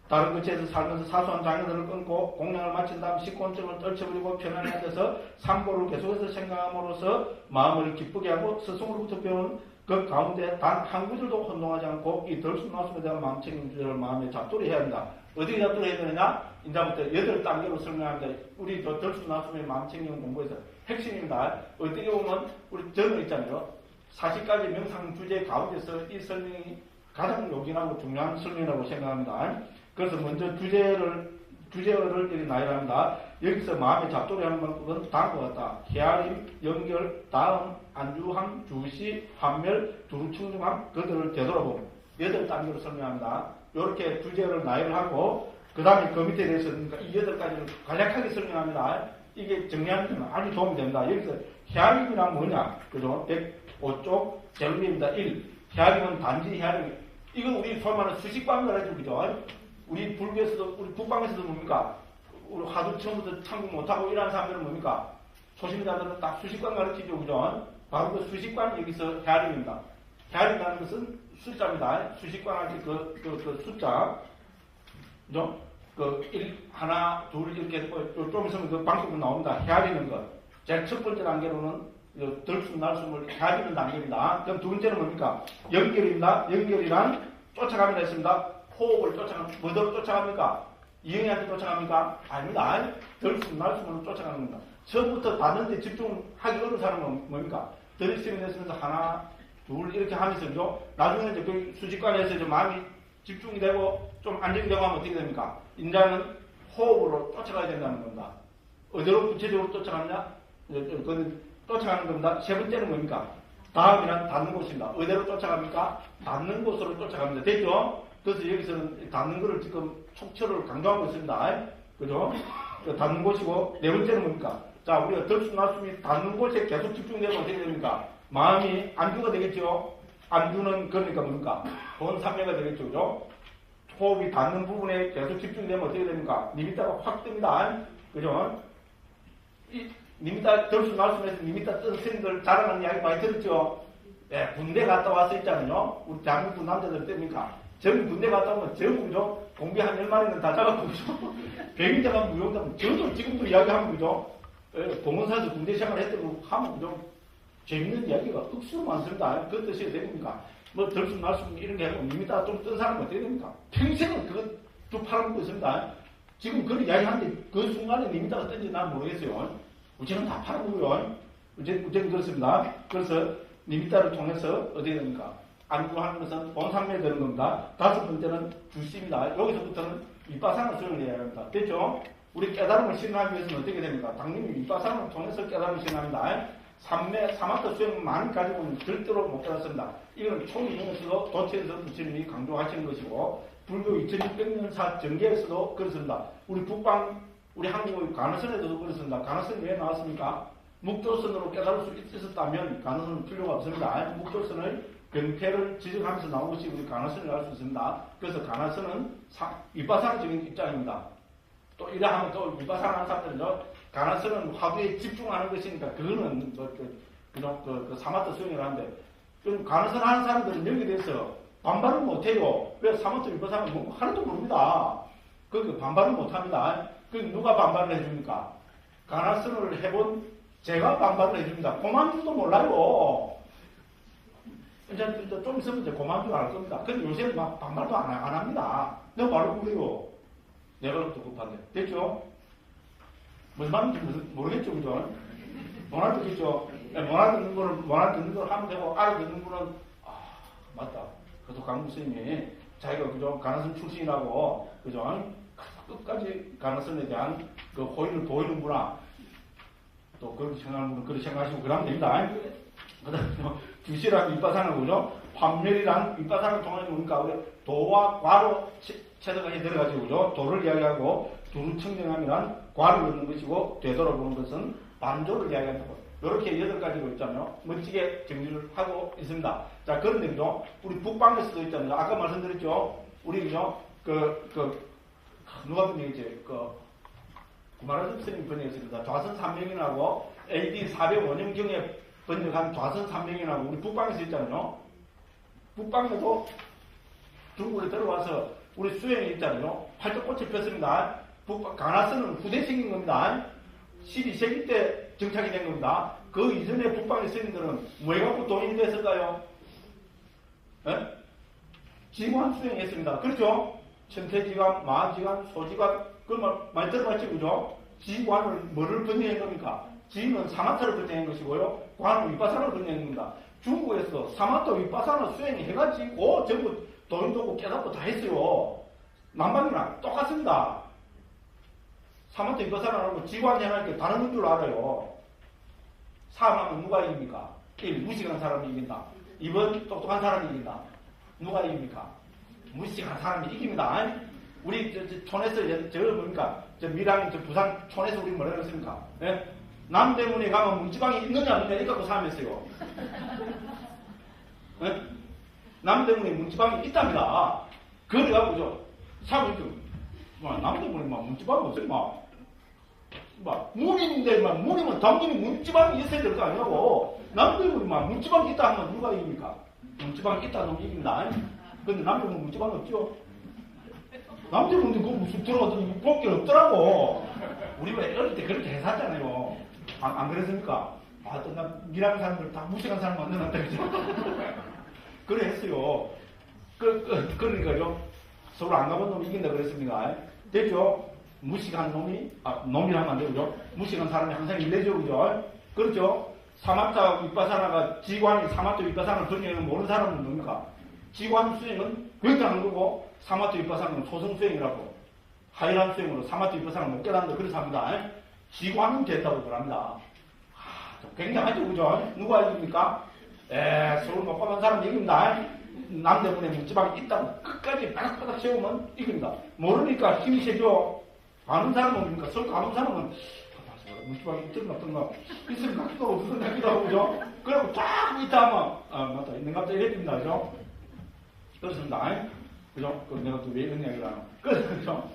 다른 것에서 살면서 사소한 장애들을 끊고 공양을 마친 다음 식곤증을 떨쳐버리고 편안히 앉아서 삼고를 계속해서 생각함으로써 마음을 기쁘게 하고 스승으로부터 배운 그 가운데 단 한 구절도 혼동하지 않고 이 덜수나숨에 대한 마음 책임을 마음에 잡돌이 해야 한다. 어떻게 잡돌이 해야 되느냐? 이제부터 8단계로 설명합니다. 우리 덜수나숨의 마음 책임 공부에서 핵심입니다. 어떻게 보면 우리 저는 있잖아요. 40가지 명상 주제 가운데서 이 설명이 가장 요긴하고 중요한 설명이라고 생각합니다. 그래서 먼저 주제어를 이렇게 나열합니다. 여기서 마음에 잡돌이 하는 방법은 다음과 같다. 헤아림, 연결, 다음, 안주함, 주시, 환멸, 두루충중함, 그들을 되돌아봄. 8단계로 설명합니다. 이렇게 주제어를 나열하고 그 다음에 그 밑에 대해서 그러니까 이 8가지를 간략하게 설명합니다. 이게 정리하는 건 아주 도움이 됩니다. 여기서 헤아림이란 뭐냐? 그죠? 105쪽 제일 위입니다. 1. 헤아림은 단지 헤아림. 이건 우리 소위 말하는 수식관을 해주고 그죠? 우리 불교에서도, 우리 북방에서도 뭡니까? 우리 하도 처음부터 참고 못하고 이러한 사람들은 뭡니까? 초심자들은 딱 수식관 가르치죠, 그죠? 바로 그 수식관 여기서 헤아림입니다. 헤아림이라는 것은 숫자입니다. 수식관 할 때 그 숫자. 그죠? 하나, 둘, 이렇게 좀 있으면 그 방송으로 나옵니다. 헤아리는 것. 제일 첫 번째 단계로는 덜숨, 날숨을 헤아리는 단계입니다. 그럼 두 번째는 뭡니까? 연결입니다. 연결이란 쫓아가면 했습니다. 호흡을 뭐대로 쫓아갑니까? 이영애한테 쫓아갑니까? 아닙니다. 덜숨, 날숨으로 쫓아가는 겁니다. 처음부터 닿는데 집중하기 어려운 사람은 뭡니까? 들이쓰면 했으면서 하나, 둘, 이렇게 하면서, 그죠? 나중에 이제 그 수직관에서 이제 마음이 집중이 되고 좀 안정이 되고 하면 어떻게 됩니까? 인자는 호흡으로 쫓아가야 된다는 겁니다. 어디로 구체적으로 쫓아가느냐? 그건 쫓아가는 겁니다. 세 번째는 뭡니까? 다음이란 닿는 곳입니다. 어디로 쫓아갑니까? 닿는 곳으로 쫓아갑니다. 됐죠? 그래서 여기서는 닿는 것을 지금 촉철을 강조하고 있습니다. 그죠? 닿는 곳이고, 네 번째는 뭡니까? 자, 우리가 덜숨날숨이 닿는 곳에 계속 집중되면 어떻게 됩니까? 마음이 안주가 되겠죠? 안주는 그러니까 뭡니까? 본삼매가 되겠죠, 그죠? 호흡이 닿는 부분에 계속 집중되면 어떻게 됩니까? 니미타가 확 뜹니다. 그죠? 니미타, 덜숨날숨에서 니미타 뜬 스님들 자랑하는 이야기 많이 들었죠? 예, 군대 갔다 와서 있잖아요. 우리 대한민국 남자들 때입니까? 전부 군대 갔다 오면 전부 그죠? 공비 한 10마리는 다 잡았고, 그죠? 백인자가 무용자면 저도 지금도 이야기하면 그죠? 예, 봉원사에서 군대 생활을 했던 거 하면 그죠? 재밌는 이야기가 억수로 많습니다. 그 뜻이 됩니까? 뭐 덜숨 날숨 이런 게 하고 니미타 좀 뜬 사람은 어떻게 됩니까? 평생은 그거 쭉 팔아먹고 있습니다. 지금 그런 이야기 하는데 그 순간에 니미타가 뜬지 난 모르겠어요. 우체는 다 팔아먹어요. 우체는 그렇습니다. 그래서 니미타를 통해서 어떻게 됩니까? 안주하는 것은 본삼매에 되는 겁니다. 다섯 번째는 주시입니다. 여기서부터는 윗바상을 수행을 해야 합니다. 됐죠? 우리 깨달음을 실현하기 위해서는 어떻게 됩니까? 당연히 윗바상을 통해서 깨달음을 실현합니다. 삼매, 사마타 수행만 가지고는 절대로 못 깨닫습니다. 이건 총인에서도 도체에서 부처님이 강조하시는 것이고, 불교 2600년사 정계에서도 그렇습니다. 우리 북방, 우리 한국의 가나선에서도 그렇습니다. 가나선이 왜 나왔습니까? 묵조선으로 깨달을 수 있었다면 가나선은 필요가 없습니다. 묵조선의 병폐를 지적하면서 나온 것이 우리 가나선을 알 수 있습니다. 그래서 가나선은 윗바상적인 입장입니다. 또 이래 하면 또 윗바상 하는 사람들은요, 가나선은 화두에 집중하는 것이니까 그거는 그 사마타 수행을 하는데, 그럼 가나선 하는 사람들은 여기에 대해서 반발을 못해요. 왜? 사마타 윗바상은 뭐 하나도 모릅니다. 그 반발을 못합니다. 그럼 누가 반발을 해줍니까? 가나선을 해본 제가 반발을 해줍니다. 고만주도 몰라요. 이제 좀 있으면 이제 고만주 알 겁니다. 근데 요새는 막 반발도 안 합니다. 내가 말을 그래요. 내가 또 급한데. 됐죠? 무슨 말인지 모르겠죠, 그죠? 못 알아듣겠죠? 못 알아듣는 걸 하면 되고, 알아듣는 거는, 맞다. 그래도 강무 스님이 자기가, 그죠? 가나선 출신이라고, 그죠? 끝까지 가나선에 대한 그 호의를 보이는구나. 또 그렇게 생각하는 분은 그렇게 생각하시고 그러면 됩니다. 그 다음에 주시라는 윗바상을 그죠? 환멸이란 윗바상을 통해서 뭡니까? 우리 도와 과로 체득가 해들어가지고 그죠? 도를 이야기하고 두루청정함이란 과를 얻는 것이고 되돌아보는 것은 반조를 이야기한다고. 이렇게 8가지로 있잖아요. 멋지게 정리를 하고 있습니다. 자, 그런데 그죠? 우리 북방에서도 있잖아요. 아까 말씀드렸죠? 우리 그죠? 누가 번역했지? 구마라섭 스님 번역했습니다. 좌선 3명이라고 AD 405년경에 번역한 좌선 3명이라고 우리 북방에서 있잖아요. 북방에도 중국에 들어와서 우리 수행에 있잖아요. 팔뚝꽃을 폈습니다. 가나선은 후대 생긴 겁니다. 12세기 때 정착이 된 겁니다. 그 이전에 북방의 스님들은 뭐 해갖고 동인이 됐을까요? 예? 지관 수행했습니다. 그렇죠? 천태지관, 마지관, 소지관, 그걸 많이 들어봤죠, 그죠? 지관을 뭐를 번역한 겁니까? 지는 사마타를 번역한 것이고요. 관은 윗바사를 번역한 겁니다. 중국에서 사마타 윗바사나 수행해가지고 전부 도인도 없고 깨닫고 다 했어요. 남방이랑 똑같습니다. 사마타 윗바사라고 지관 해놓으니까 다른 줄 알아요. 사람하면 누가 이깁니까? 1. 무식한 사람이 이긴다. 2번 똑똑한 사람이 이긴다. 누가 이깁니까? 무식한 사람이 이깁니다. 우리 촌에서 저 뭡니까? 저 밀양 저 부산 촌에서 우리 뭐라 그랬습니까? 예? 남대문에 가면 문지방이 있느냐 없느냐 이거 갖고 사면서요. 예? 남대문에 문지방이 있답니다. 그래가지고죠. 사람이 남대문에 막 문지방이 없어요. 막 문인데 막 문이면 당연히 문지방이 있어야 될 거 아니냐고. 남대문에 막 문지방이 있다 하면 누가 이깁니까? 문지방이 있다 하면 이깁니다. 근데 남대문 문지방이 없죠. 남대문도 그거 무슨 들어가더니 볼 게 없더라고. 우리 왜 어릴 때 그렇게 해샀잖아요. 안 그랬습니까? 아, 또 나 미랑 사람들 다 무식한 사람 만들었다 그죠? 그래 했어요. 그러니까요. 서로 안 가본 놈이 이긴다 그랬습니다. 됐죠? 무식한 놈이, 놈이라면 안 되죠? 무식한 사람이 항상 일내죠, 그죠? 그렇죠? 사마타 윗바사나가 지관이 사마타 윗바사나를 번역하면 모르는 사람은 뭡니까? 지관 수행은 굉장한 거고, 사마타 윗바사나는 소성 수행이라고. 하이란 수행으로 사마타 윗바사나를 못 깨닫는다. 그래서 합니다. 지관은 됐다고 그럽니다. 굉장하죠, 그죠? 누가 이깁니까? 서울 못 가본 사람 이깁니다. 남대문에 문지방이 있다고 끝까지 바닥바닥 세우면 이깁니다. 모르니까 힘이 세죠. 아는 사람은 뭡니까? 서울 가는 사람은 문지방이 있던가 없던가 있을 것 같기도 하고 없을 것 같기도 하고 그죠? 그리고 쫙 있다 하면 맞다 있는가 보다 이랬습니다. 그죠? 그렇습니다. 그죠? 그 내가 또 왜 이런 이야기를 하나. 그죠?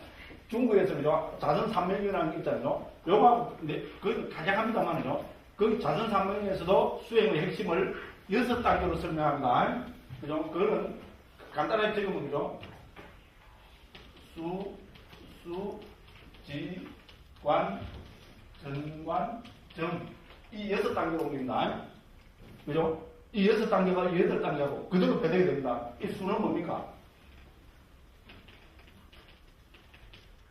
중국에서 그죠? 자선삼명이라는 게 있잖아요. 요거 그 가장 합니다만요. 그 자선삼명에서도 수행의 핵심을 6단계로 설명합니다. 그죠? 그거는 간단하게 적으면 그죠? 지, 관, 전관, 정. 이 6단계로 옮깁니다. 그죠? 이 6단계가 8단계하고 그대로 배정이 됩니다. 이 수는 뭡니까?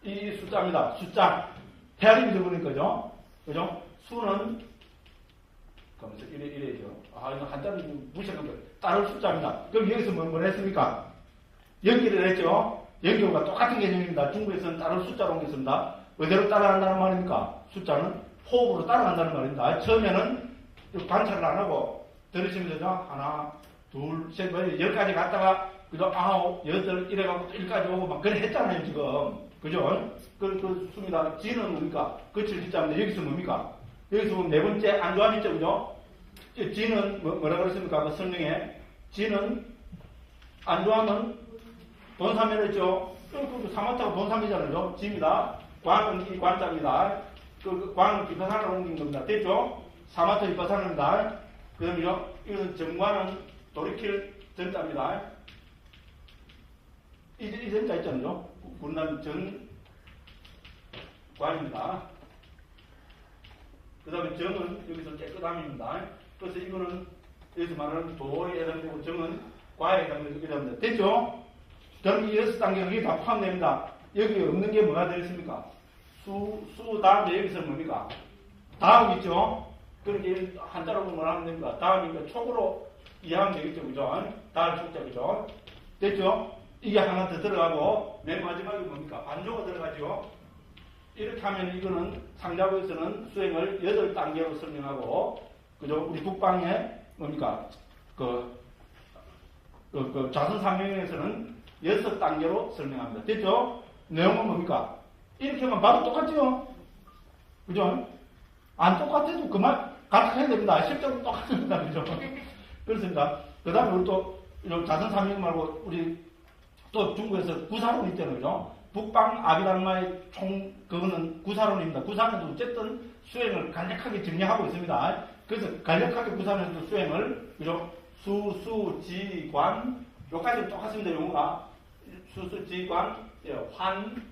이 숫자입니다. 숫자. 헤아림이 되버린 거죠? 그죠? 수는, 그러면서 이래죠. 이거 한자를 무시하는 거. 따를 숫자입니다. 그럼 여기서 뭘 했습니까? 연기를 했죠? 연기와 똑같은 개념입니다. 중국에서는 따를 숫자로 옮겼습니다. 어디로 따라간다는 말입니까? 숫자는 호흡으로 따라간다는 말입니다. 처음에는 관찰을 안 하고 들으시면 되죠? 하나, 둘, 셋, 10까지 갔다가 그죠? 9, 8 이래가지고 또 1까지 오고 막 그래 했잖아요, 지금. 그죠? 그 수입니다. 지는 뭡니까? 그칠 지자인데 여기서 뭡니까? 여기서 보면 네 번째 안조함 있죠, 그죠? 지는 뭐라 그랬습니까? 그 설명에 지는 안조함은 돈삼이랬죠. 사마타가 돈삼이잖아요. 지입니다. 관은 이 관자입니다. 관은 뒷바산으로 옮긴 겁니다. 됐죠? 사마타 뒷바산입니다. 그 다음에요. 이것은 정관은 돌이킬 전자입니다. 이 전자 있잖아요. 군단 전관입니다. 그 다음에 정은 여기서 깨끗함입니다. 그래서 이거는 여기서 말하는 도에 해당되고 정은 과에 해당됩니다. 됐죠? 그럼 이 6단계가 여기 다 포함됩니다. 여기 없는 게 뭐가 되겠습니까? 수 다음에 여기서 뭡니까? 다음 있죠? 그러니까 한자로 보면 하면 됩니다. 다음이니까 촉으로 이해하면 되겠죠? 그죠? 다음 촉자, 그죠? 됐죠? 이게 하나 더 들어가고, 맨 마지막에 뭡니까? 안조가 들어가죠? 이렇게 하면 이거는 상자부에서는 수행을 8단계로 설명하고, 그죠? 우리 국방에 뭡니까? 자선삼명에서는 6단계로 설명합니다. 됐죠? 내용은 뭡니까? 이렇게만 봐도 똑같죠? 그죠? 안 똑같아도 그만 가르쳐야 됩니다. 실제로 똑같습니다. 그죠? 그렇습니다. 그 다음에 우리 또 자선삼명 말고 우리 또 중국에서 구사론 있잖아요. 그죠? 북방 아비당마의 그거는 구사론입니다. 구사론도 어쨌든 수행을 간략하게 정리하고 있습니다. 그래서 간략하게 구사론에서 수행을, 그죠? 지, 관, 요까지는 똑같습니다. 용어가. 지, 관, 환,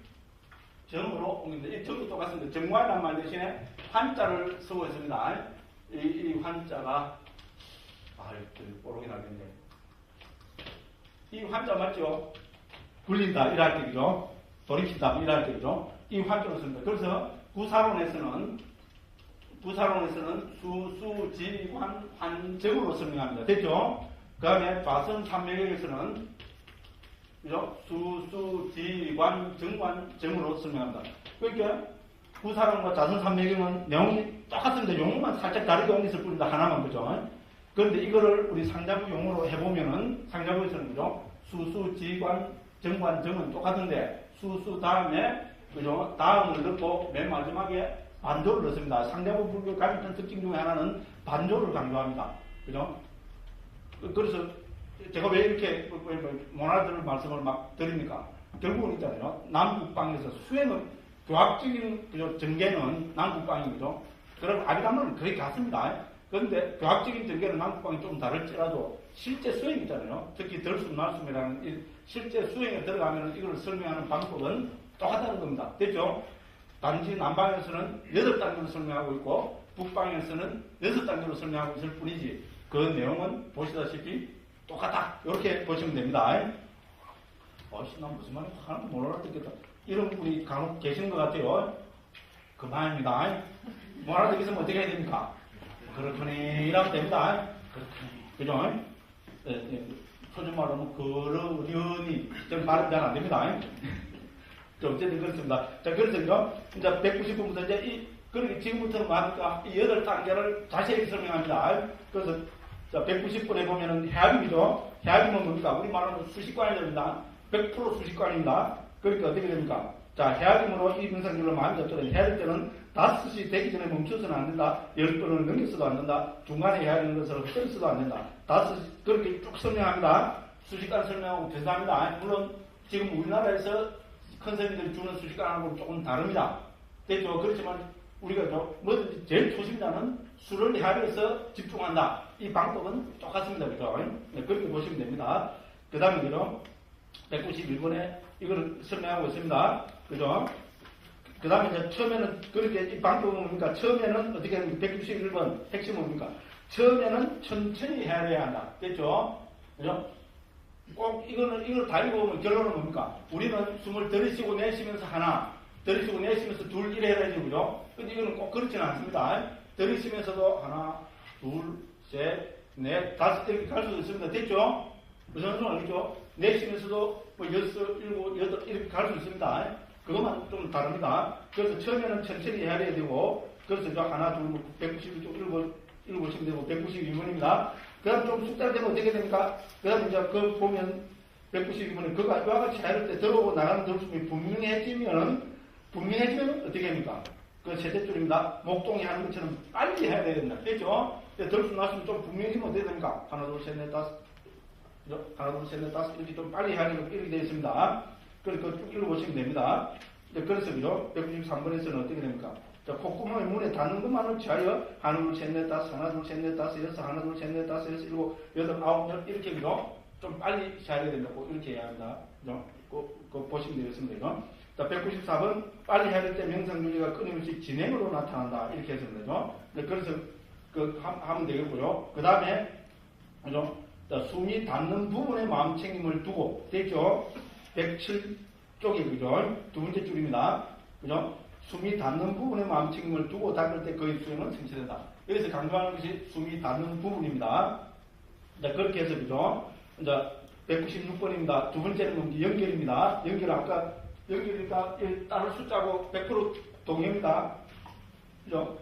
정으로 옮깁니다. 이 정도 똑같습니다. 정관이라는 말 대신에 환자를 쓰고 있습니다. 이 환자가, 뽀록이 나겠네. 이 환자 맞죠? 굴린다, 이럴 때죠. 돌이킨다, 이럴 때죠. 이 환자로 씁니다. 그래서 구사론에서는 수수지관 환정으로 설명합니다. 됐죠? 그 다음에 좌선 삼명에서는 그죠? 수수지관 정관정으로 설명합니다. 그러니까 구사론과 좌선 삼명은 내용이 똑같은데 용어만 살짝 다르게 옮겼을 뿐이다. 하나만 그죠? 그런데 이거를 우리 상자부 용어로 해보면은 상자부에서는 그죠? 수수지관 정관정은 똑같은데 수수 다음에 그죠? 다음을 넣고 맨 마지막에 반조를 넣습니다. 상대부 불교의 가장 큰 특징 중에 하나는 반조를 강조합니다. 그죠? 그래서 제가 왜 이렇게 못 알아들을 말씀을 막 드립니까? 결국은 있잖아요. 남북방에서 수행은 교학적인 그죠? 전개는 남북방이죠. 그럼 아비담론은 거의 같습니다. 그런데 교학적인 전개는 남북방이 좀 다를지라도 실제 수행 있잖아요. 특히 덜숨 날숨이라는 실제 수행에 들어가면 이걸 설명하는 방법은 똑같다는 겁니다. 됐죠? 단지 남방에서는 8단계로 설명하고 있고 북방에서는 6단계로 설명하고 있을 뿐이지 그 내용은 보시다시피 똑같다. 이렇게 보시면 됩니다. 난 무슨 말인지 하나도 못 알아듣겠다. 이런 분이 간혹 계시는 것 같아요. 그만입니다. 못 알아듣겠으면 어떻게 해야 됩니까? 그렇거니 이라고 됩니다. 그렇거니. 그죠? 표준말로는 그러려니 좀 발음 잘 안 됩니다. 어쨌든 그렇습니다. 자, 그래서 이제 190분부터 이제 그러니 지금부터는 뭐합니까? 이 8단계를 자세히 설명합니다. 그래서 자, 190분에 보면은 해학임이죠. 해학임은 뭡니까? 우리 말하는 수식관이 됩니다. 100% 수식관입니다. 그러니까 어떻게 됩니까? 자, 해학임으로 이 명상률을 마음에 잡도록 해야 될 때는 5시 되기 전에 멈춰서는 안 된다. 10번을 넘겨서도 안 된다. 중간에 해야 되는 것을 헛들어서도 안 된다. 5시, 그렇게 쭉 설명합니다. 수식관 설명하고 비슷합니다. 물론 지금 우리나라에서 큰 스님들이 주는 수식관하고는 조금 다릅니다. 됐죠? 그렇지만 우리가 뭐든지 제일 초심자는 수를 헤아려서 집중한다. 이 방법은 똑같습니다. 그죠? 네, 그렇게 보시면 됩니다. 그 다음에 그죠? 191번에 이걸 설명하고 있습니다. 그죠? 그 다음에 이제 처음에는 그렇게 이 방법은 뭡니까? 처음에는 어떻게 하면 161번 핵심은 뭡니까? 처음에는 천천히 헤아려야 한다. 됐죠? 그죠? 꼭 이걸 다 읽어보면 결론은 뭡니까? 우리는 숨을 들이쉬고 내쉬면서 하나, 들이쉬고 내쉬면서 둘 이래 해야 되죠, 그죠? 근데 이거는 꼭 그렇지는 않습니다. 들이쉬면서도 하나, 둘, 셋, 넷, 다섯 이렇게 갈 수도 있습니다. 됐죠? 무슨 소리 알겠죠? 내쉬면서도 뭐 6, 7, 8 이렇게 갈 수 있습니다. 그것만 좀 다릅니다. 그래서 처음에는 천천히 해야 되고, 그래서 이제 하나, 둘, 191쪽 읽으시면 되고, 192번입니다. 그 다음 좀 숙달되면 어떻게 됩니까? 그 다음 이제 그 보면 192번에 그가 이와 같이 해야 할 때 들어오고 나가는 들숨이 분명해지면 어떻게 합니까? 그 셋째 줄입니다. 목동이 하는 것처럼 빨리 해야 됩니다. 됐죠? 들숨 나시면 좀 분명해지면 어떻게 됩니까? 하나, 둘, 셋, 넷, 다섯. 하나, 둘, 셋, 넷, 다섯. 이렇게 좀 빨리 해야 되는 이렇게 되어 있습니다. 그래서 쭉 읽어보시면 됩니다. 그래서 그죠? 193번에서는 어떻게 됩니까? 자, 콧구멍에 문에 닿는 것만을 취하여 하나, 둘, 셋, 넷, 다섯, 하나, 둘, 셋, 넷, 다섯, 여섯, 하나, 둘, 셋, 넷, 다섯, 여섯, 일곱, 여덟, 아홉, 열, 이렇게 그죠? 좀 빨리 해야 된다고 이렇게 해야 합니다. 그죠? 그 보시면 되겠습니다. 이거. 자, 194번 빨리 해야 될 때 명상유지가 끊임없이 진행으로 나타난다. 이렇게 했습니다. 그죠? 그래서 하면 되겠고요. 그 다음에 그죠? 자, 숨이 닿는 부분에 마음 챙김을 두고 됐죠? 107쪽에 그죠? 두 번째 줄입니다. 그죠? 숨이 닿는 부분에 마음 챙김을 두고 닦을 때 거의 수행은 성취된다. 여기서 강조하는 것이 숨이 닿는 부분입니다. 자, 그렇게 해서 그죠? 이제 196번입니다. 두 번째는 연결입니다. 아까 연결이니까 다른 숫자고 100% 동의입니다. 그죠?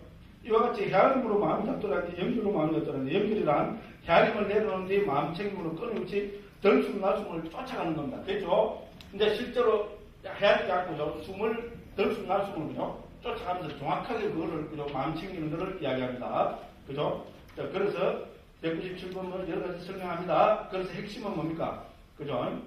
이와 같이 헤아림으로 마음이 잡더라는데 연결로 마음이 잡더라는데 연결이란 헤아림을 내려놓은 뒤에 마음 챙김으로 끊임없이 덜숨 날숨을 쫓아가는 겁니다. 됐죠? 근데 실제로 헤아리지 않고 숨을 덜숨 날숨을 그죠? 쫓아가면서 정확하게 그거를 그죠? 마음 챙기는 것을 이야기합니다. 그죠? 자, 그래서 197번을 여러 가지 설명합니다. 그래서 핵심은 뭡니까? 그죠?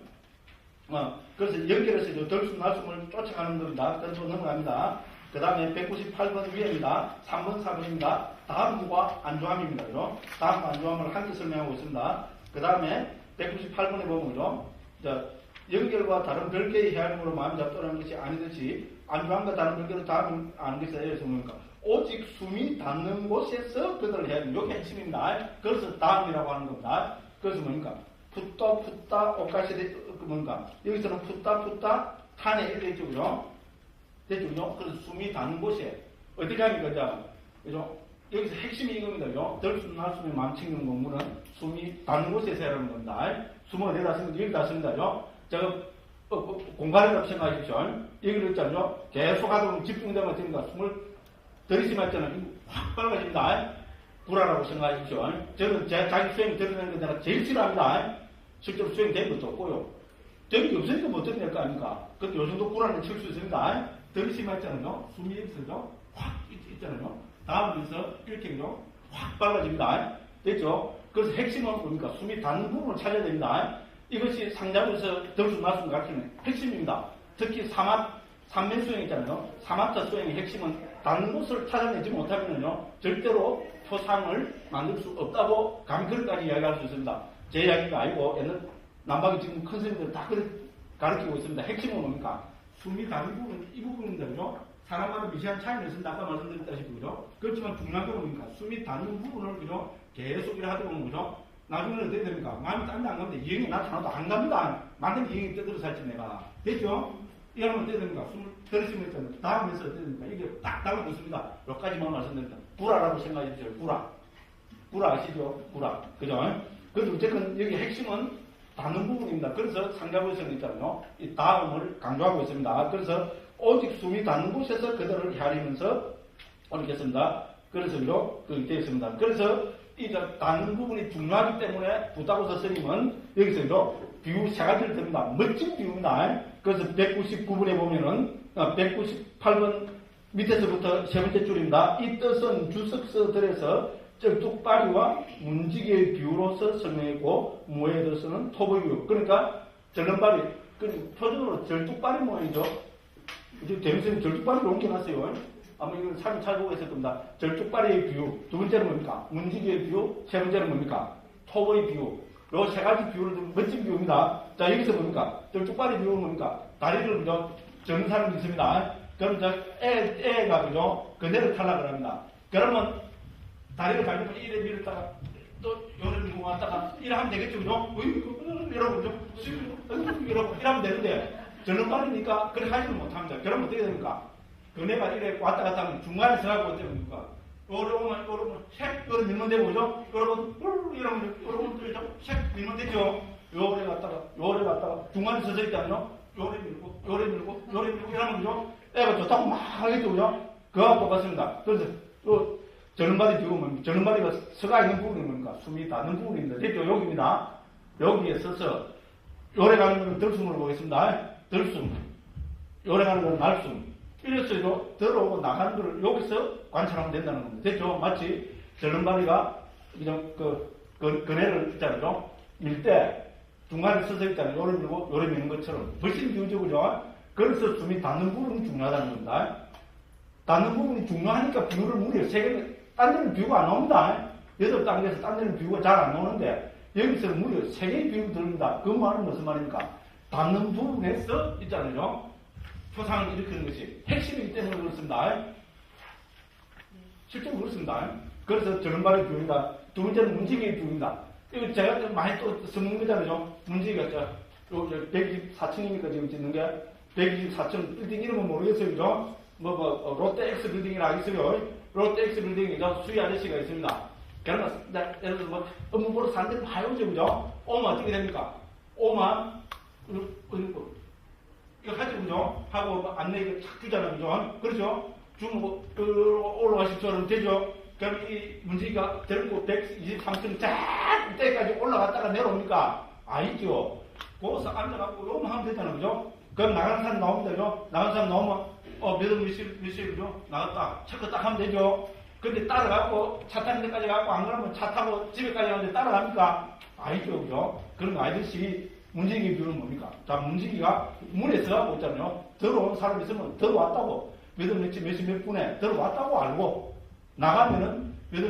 그래서 연결해서 덜숨 날숨을 쫓아가는 겁니다. 그래서 넘어갑니다. 그 다음에 198번 위에입니다. 3번, 4번입니다. 다음과 안조함입니다. 그죠? 다음과 안조함을 함께 설명하고 있습니다. 그 다음에 198번에 보면 그죠? 자, 연결과 다른 별개의 헤아림으로 마음이 잡더라는 것이 아니듯이 안조함과 다른 별개로 다음을 아는 것이 아니라 뭡니까? 오직 숨이 닿는 곳에서 그들을 해야 됩니다. 이게 핵심입니다. 그래서 다음이라고 하는 겁니다. 그래서 뭡니까? 풋다, 옷가시, 뭔가. 여기서는 풋다, 탄에 이렇게 있죠, 그죠? 됐죠, 그죠? 그래서 숨이 닿는 곳에, 어떻게 하면 그죠? 그죠? 여기서 핵심이 이겁니다, 그죠? 덜숨, 날숨이 망치는 공부는 숨이 닿는 곳에서 하는 겁니다. 숨을 내다 쓰면 여기다 씁니다, 그죠? 제가, 공간이라고 생각하십시오. 여기를 있잖아요. 계속 하다 보면 집중되면 됩니다. 숨을 들이쉬면 있잖아요. 확 빨라집니다. 불안하고 생각하십시오. 저는 자기 수행 들어내는 게 내가 제일 싫어합니다. 실제로 수행된 것도 없고요. 된 게 없으니까 못 들어낼 거 아닙니까? 근데 요 정도 불안을 칠 수 있습니다. 들이쉬면 있잖아요. 숨이 여기서 확 있잖아요. 다음에서 이렇게 확 빨라집니다. 됐죠? 그래서 핵심은 뭡니까? 숨이 닿는 부분을 찾아야 됩니다. 이것이 상담에서 덜숨 날숨 가르치는 핵심입니다. 특히 삼면 수행 있잖아요. 사마타 수행의 핵심은 닿는 곳을 찾아내지 못하면요 절대로 표상을 만들 수 없다고 강글까지 이야기할 수 있습니다. 제 이야기가 아니고 옛날 남방이 지금 큰 스님들 다 가르치고 있습니다. 핵심은 뭡니까? 숨이 닿는 부분, 이 부분인데, 그죠? 사람마다 미세한 차이는 있습니다. 아까 말씀드렸다시피, 그죠? 그렇지만 중요한 건 뭡니까? 숨이 닿는 부분을, 그죠? 계속 이렇게 하다 보면, 그죠? 나중에는 어떻게 됩니까? 마음이 딴 데 안 갑니다. 이행이 나타나도 안 갑니다. 만든 이행이 떠들어 살지 내가. 됐죠? 이러면 어떻게 됩니까? 숨을 들이쉬면 있잖아요. 다음에서 어떻게 됩니까? 이게 딱 달라붙습니다. 여기까지만 말씀드립니다. 구라라고 생각해 주세요. 구라 아시죠? 구라. 그죠? 그래서 어쨌든 여기 핵심은 닿는 부분입니다. 그래서 상자부에서는 있잖아요. 이 다음을 강조하고 있습니다. 그래서 오직 숨이 닿는 곳에서 그들을 헤아리면서 올리겠습니다. 그래서 이렇게 되어 있습니다. 그래서 이 닿는 부분이 중요하기 때문에 부다고서 스님은 여기서 비유 세 가지를 듭니다. 멋진 비유입니다. 그래서 199번에 보면은 198번 밑에서부터 세 번째 줄입니다. 이 뜻은 주석서들에서 쩔뚝바리와 문지기의 비유로서 설명했고 무에 들어서는 토벌 비유. 그러니까 절름바리, 표준으로 절뚝바리 모양이죠. 대명스님 절뚝바리로 옮겨놨어요. 아마 이건 사진 찾아보고 있을 겁니다. 절뚝바리의 비유. 두 번째는 뭡니까? 문지기의 비유. 세 번째는 뭡니까? 토벌의 비유. 요 세 가지 비유를 좀 멋진 비유입니다. 자, 여기서 뭡니까? 절뚝바리 비유는 뭡니까? 다리를 그죠? 저는 사람이 있습니다. 그럼 애가 그죠? 그네를 타려고 합니다. 그러면 다리를 갈면 이래 밀었다가 또 요래 밀고 왔다가 이래 하면 되겠죠, 그죠? 이러고 그죠? 이러고 이러면 되는데 절름발이니까 그렇게 하지는 못합니다. 그러면 어떻게 됩니까? 그네가 이래 왔다 갔다 하면 중간에 서가고 어떻게 됩니까? 요래 오면 색 요래 밀면 되고 그죠? 이러면 이러면 색 밀면 되죠? 요래 갔다가 중간에 서서 있다면요? 요래 밀고 이러면 그죠? 애가 좋다고 막 하겠죠, 그죠? 그거하고 똑같습니다. 그래서 요 절름발이 비우면 절름발이가 서가 있는 부분이 뭡니까? 숨이 닿는 부분입니다. 됐죠? 여기입니다. 여기에 서서 요래 가는 거는 들숨으로 보겠습니다. 들숨. 요래 가는 거는 날숨. 이래서 들어오고 나가는 거를 여기서 관찰하면 된다는 겁니다. 됐죠? 마치 절름발이가 그냥 그네를 있잖아요. 밀 때 중간에 서서 있잖아요. 요래 밀고 요래 미는 것처럼. 훨씬 비우죠, 그죠? 그래서 숨이 닿는 부분이 중요하다는 겁니다. 닿는 부분이 중요하니까 비유를 무려 세 개, 딴 데는 비유가 안 나옵니다. 8단계에서 딴 데는 비유가 잘 안 나오는데, 여기서는 무려 세 개의 비유가 들립니다. 그 말은 무슨 말입니까? 닿는 부분에서 있잖아요. 표상을 일으키는 것이 핵심이기 때문에 그렇습니다. 실제로 그렇습니다. 그래서 절름발의 비유입니다. 두 번째는 문지기의 비유입니다. 이거 제가 많이 또 써먹는 거잖아요. 문지기가 124층이니까 지금 짓는 게 124층 빌딩 이름은 모르겠어요. 그죠? 롯데 X 빌딩이라 있어요. 롯데 X 빌딩에 수희 아저씨가 있습니다. 그러면, 예를 들어서 업무 보러 사는 데는 많이 오죠, 그죠? 오면 어떻게 됩니까? 오면, 이거 하죠, 그죠? 하고 안내 이거 착 주잖아요, 그죠? 그렇죠? 주면 올라가십시오 하면 되죠? 그럼 이 문지기가 데리고 123층 쫙 때까지 올라갔다가 내려옵니까? 아니죠. 거기서 앉아갖고 요만 하면 되잖아요, 그죠? 그럼 나가는 사람 나옵니다, 그죠? 나가는 사람 나오면 몇 시에 그죠? 나갔다. 체크 딱 하면 되죠? 근데 따라가고, 차 타는 데까지 가고, 안 그러면 차 타고 집에까지 가는데 따라갑니까? 아니죠, 그죠? 그런 거 아저씨, 문지기 비유는 뭡니까? 자, 문지기가 문에 들어가고 있잖아요. 들어온 사람이 있으면 들어왔다고. 몇 시 몇 분에 들어왔다고 알고, 나가면은 몇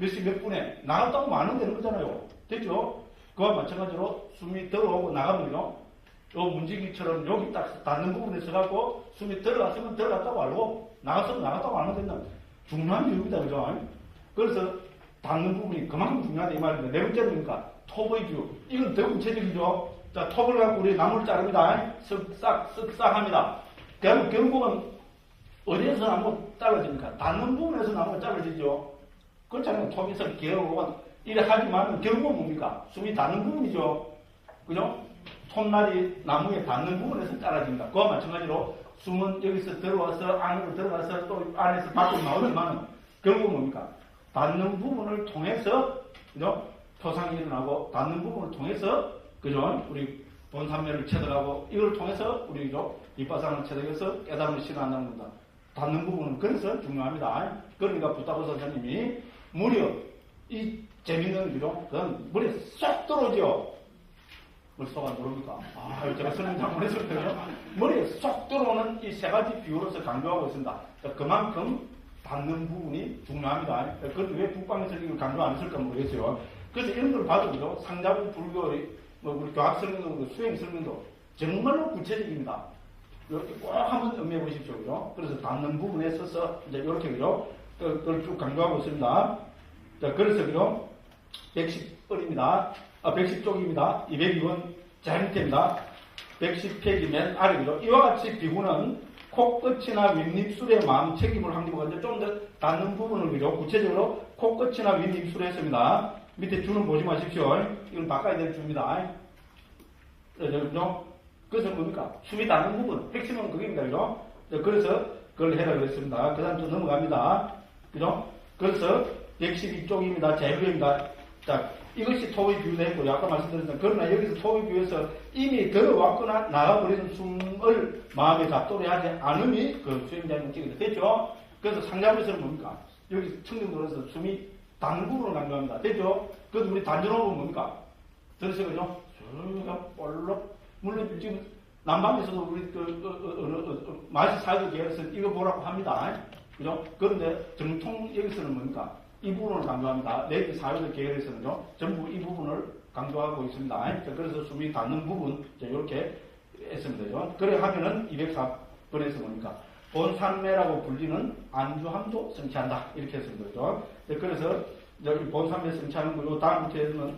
시 몇 분에 나갔다고 말하면 되는 거잖아요. 됐죠? 그와 마찬가지로 숨이 들어오고 나가면요. 요 문지기처럼 여기 딱 닿는 부분에 서갖고 숨이 들어갔으면 들어갔다고 알고 나갔으면 나갔다고 알면 된다. 중요한 비유입니다. 그죠? 그래서 닿는 부분이 그만큼 중요하다 이 말입니다. 네 번째는 뭡니까? 톱의 비유. 이건 더 구체적이죠. 자, 톱을 갖고 우리 나무를 자릅니다. 쓱싹 합니다. 그럼 결국은 어디에서 나무가 잘라집니까? 닿는 부분에서 나무가 잘라지죠. 그렇잖아요. 톱에서 개어오고 이래 하지만 결국은 뭡니까? 숨이 닿는 부분이죠. 그죠? 톱날이 나무에 닿는 부분에서 잘라집니다. 그와 마찬가지로 숨은 여기서 들어와서 안으로 들어가서 또 안에서 밖으로 나오지만 결국은 뭡니까? 닿는 부분을 통해서, 그죠? 토상이 일어나고 닿는 부분을 통해서, 그죠? 우리 본산면을 체득하고 이걸 통해서 우리 뒷바상을 체득해서 깨달음을 실현한다는 겁니다. 닿는 부분은 그래서 중요합니다. 그러니까 부타고 선생님이 무려 이 재밌는 기록, 그건 물에 쏙 들어오죠. 물 쏙 안 들어옵니까? 제가 설명장 보냈을 때요. 머리에 쏙 들어오는 이 세 가지 비유로서 강조하고 있습니다. 그만큼 닿는 부분이 중요합니다. 그런데 왜 북방에서 이걸 강조 안 했을까 모르겠어요. 그래서 이런 걸 봐도 그죠? 상자부 불교의 우리 교학 설명도 수행 설명도 정말로 구체적입니다. 꼭 한번 음미해 보십시오. 그죠? 그래서 닿는 부분에 있어서 이제 이렇게 그죠? 그걸 쭉 강조하고 있습니다. 자, 그래서 그죠? 110번입니다. 110쪽입니다. 202번 제 밑에입니다. 110페이지 맨 아래 그죠? 이와 같이 비구는 코끝이나 윗입술에 마음 책임을 한 거가 좀 더 닿는 부분을 그죠? 구체적으로 코끝이나 윗입술에 했습니다. 밑에 줄은 보지 마십시오. 이건 바꿔야 될 줄입니다. 그죠? 그래서 뭡니까? 숨이 닿는 부분, 핵심은 그겁니다. 그죠? 그래서 그걸 해라 그랬습니다. 그 다음 또 넘어갑니다. 그죠? 그래서 112쪽입니다. 제 위입니다. 자, 이것이 토의 비유도 했고요. 아까 말씀드렸던 그러나 여기서 토의 비유에서 이미 들어왔거나 나가버리는 숨을 마음에 잡도록 하지 않음이 그 수행자의 목적이 됐죠? 그래서 상자부에서는 뭡니까? 여기 청정도로서 숨이 닿는 부분을 강조합니다. 됐죠? 그래서 우리 단전호흡은 뭡니까? 들으세요, 그죠? 볼록. 물론 지금 남방에서도 우리 마시 사이드 계열에서 이거 보라고 합니다. 그죠? 그런데 정통 여기서는 뭡니까? 이 부분을 강조합니다. 레이드 사회적 계열에서는요, 전부 이 부분을 강조하고 있습니다. 그래서 숨이 닿는 부분, 이렇게 했습니다. 그래 하면은 204번에서 뭡니까? 본산매라고 불리는 안주함도 성취한다. 이렇게 했습니다. 그래서 여기 본산매 성취하는 거, 다음부터는,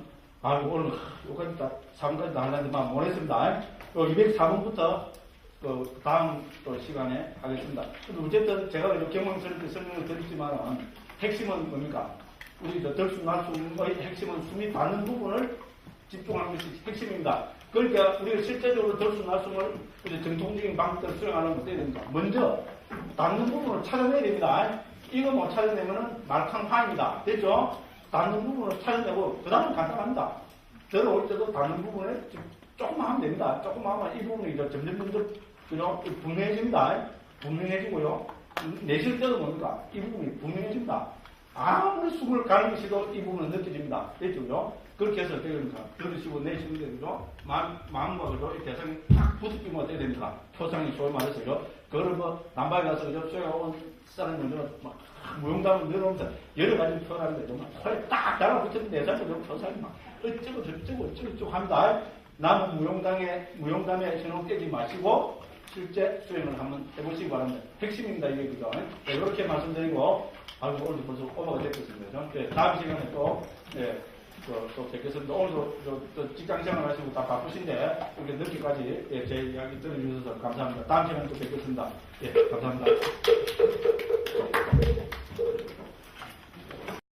오늘 여기까지 다 3까지 다 하려는데만 못했습니다. 204번부터 다음 또 시간에 하겠습니다. 어쨌든 제가 경험스럽게 설명을 드렸지만, 핵심은 뭡니까? 우리 들숨날숨의 핵심은 숨이 닿는 부분을 집중하는 것이 핵심입니다. 그러니까 우리가 실제적으로 들숨날숨을 정통적인 방법대로 수행하는 건 어떻게 됩니까? 먼저 닿는 부분을 찾아내야 됩니다. 이거 못 찾아내면은 말캉파입니다. 됐죠? 닿는 부분을 찾아내고 그 다음은 간단합니다. 들어올 때도 닿는 부분에 조금만 하면 됩니다. 조금만 하면 이 부분이 점점 그죠? 분명해집니다. 분명해지고요. 내쉴 때도 뭡니까? 이 부분이 분명해집니다. 아무리 숨을 가는 것이도 이 부분은 느껴집니다. 됐죠? 그렇게 해서 어떻게 됩니까? 들으시고 내쉬는 게 그죠? 마음과 그죠? 이 대상이 딱 부딪히면 어떻게 됩니까? 표상이 소위 말해서요. 그걸 남방에 가서 그죠? 수행하고 온 사람이 막 무용담을 늘어오면서 여러 가지 표현하는데 정말 코에 딱 달라붙는 내상이 좀 표상이 막 어쩌고 합니다. 남은 무용담에 신호 깨지 마시고 실제 수행을 한번 해보시기 바랍니다. 핵심입니다. 이게 그죠? 이렇게 말씀드리고, 오늘도 벌써 오버가 됐겠습니다. 다음 시간에 또 뵙겠습니다. 오늘도 또 직장 생활 하시고 다 바쁘신데, 이렇게 늦게까지 제 이야기 들어주셔서 감사합니다. 다음 시간에 또 뵙겠습니다. 감사합니다.